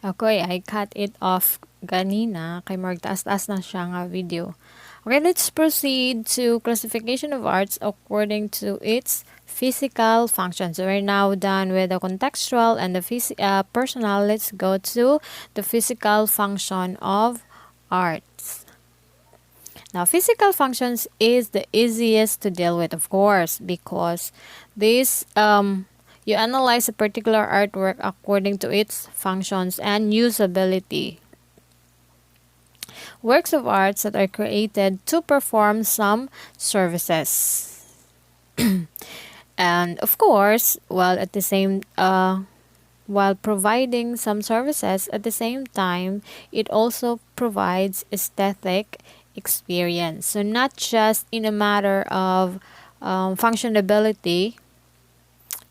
Okay, I cut it off ganina kay marg taas-taas na siya nga video. Okay, let's proceed to classification of arts according to its physical functions. So we're now done with the contextual and the personal. Let's go to the physical function of arts. Now, physical functions is the easiest to deal with, of course, because this you analyze a particular artwork according to its functions and usability. Works of arts that are created to perform some services. And of course, while providing some services at the same time, it also provides aesthetic experience. So not just in a matter of functionality,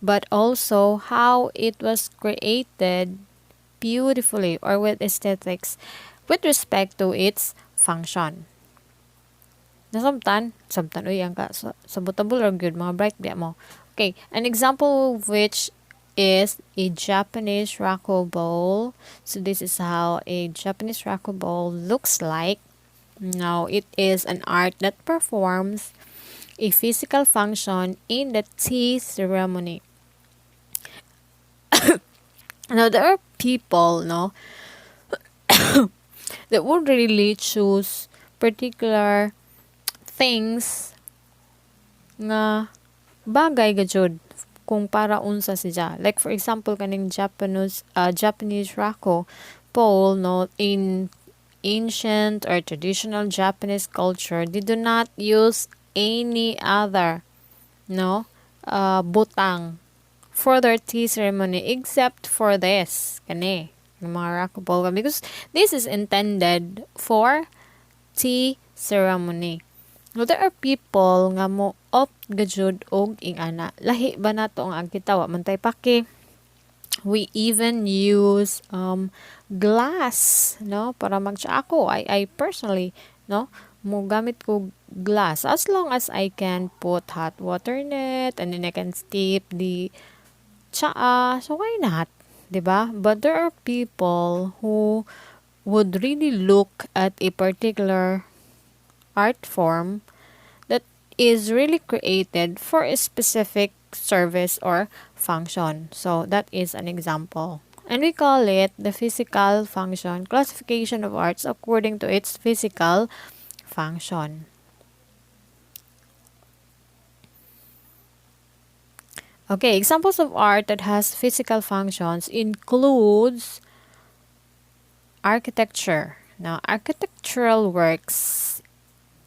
but also how it was created beautifully or with aesthetics with respect to its function. Nasabtan, uy, ang ka, sabotable or good, mga bright biya mo. Okay, an example of which is a Japanese raku bowl. So this is how a Japanese raku bowl looks like. Now, it is an art that performs a physical function in the tea ceremony. Now, there are people, no, that would really choose particular things nga bagay gajud kung para unsa siya. Like for example kaning Japanese rako pole, no, in ancient or traditional Japanese culture, they do not use any other, no, butang for their tea ceremony except for this kani yung mga rako pole, because this is intended for tea ceremony. No, there are people nga mo opt gajud og ingana. Lahi ba nato ang agkitawa mantay paki. We even use glass, no, para ako I personally, no, mo gamit ko glass as long as I can put hot water in it and then I can steep the tsaa. So why not? 'Di ba? But there are people who would really look at a particular art form that is really created for a specific service or function. So that is an example. And we call it the physical function, classification of arts according to its physical function. Okay, examples of art that has physical functions includes architecture. Now, architectural works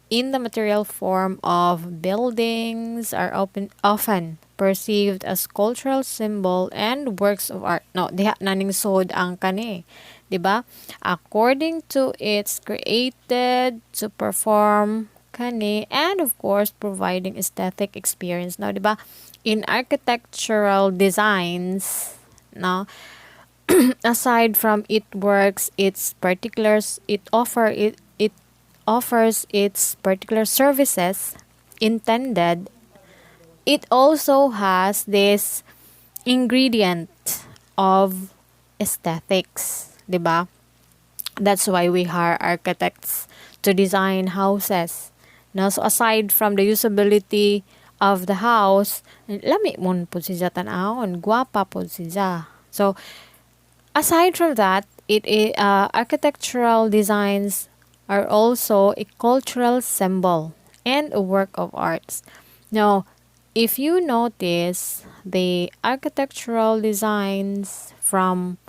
in the material form of buildings are often perceived as cultural symbol and works of art. No, diha naning sod ang kani. 'Di ba? According to its created to perform kani and of course providing aesthetic experience. Now, 'di ba? In architectural designs, no, aside from it works its particulars, it offers its particular services intended, it also has this ingredient of aesthetics, 'di ba? That's why we hire architects to design houses. Now, so aside from the usability of the house, lami mon po siya tan-awon, gwapa po siya. So, aside from that, architectural designs are also a cultural symbol and a work of arts. Now, if you notice the architectural designs from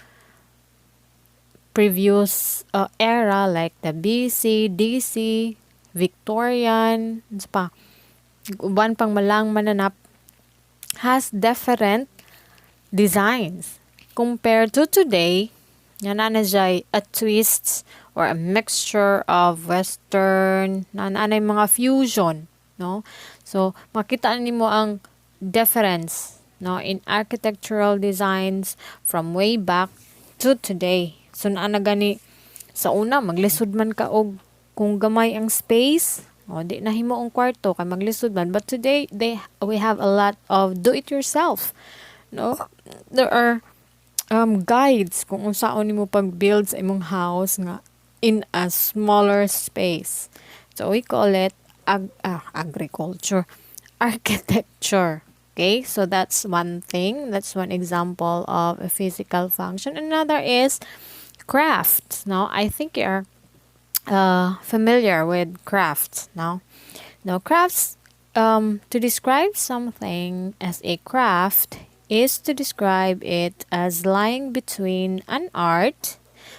previous era like the BC, DC, Victorian, pa, uban pang malang mananap, has different designs compared to today. Nga na a twist or a mixture of Western, nanay mga fusion, no? So, makita nimo ang difference, no, in architectural designs from way back to today. So, naana gani, sa una, maglisod man ka og kung gamay ang space, o di na himo ang kwarto, kay maglisod man. But today, we have a lot of do-it-yourself, no? There are guides kung unsaon nimo pag-build sa imong house nga in a smaller space. So we call it agriculture, architecture. Okay, so that's one thing. That's one example of a physical function. Another is crafts. Now, I think you're familiar with crafts. Now crafts. To describe something as a craft is to describe it as lying between an art,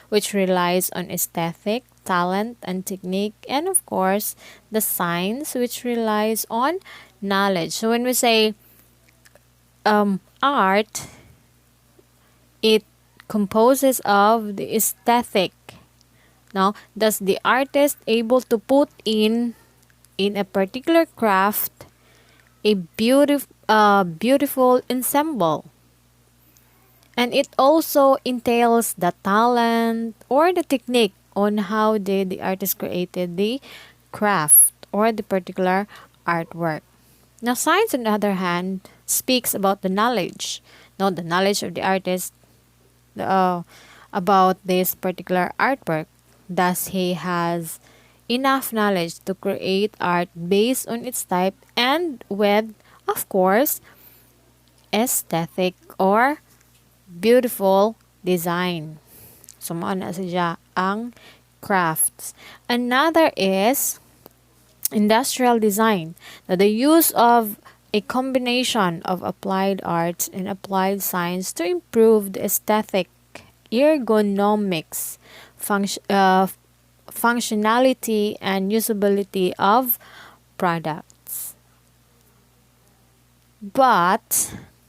which relies on aesthetic, talent, and technique, and of course, the science, which relies on knowledge. So when we say art, it composes of the aesthetic. Now, does the artist able to put in a particular craft a beautiful ensemble? And it also entails the talent or the technique on how did the artist created the craft or the particular artwork. Now, science, on the other hand, speaks about the knowledge. Now, the knowledge of the artist about this particular artwork. Thus, he has enough knowledge to create art based on its type and with, of course, aesthetic or beautiful design. So, mao na siya ang crafts. Another is industrial design. Now, the use of a combination of applied arts and applied science to improve the aesthetic, ergonomics, functionality, and usability of products. But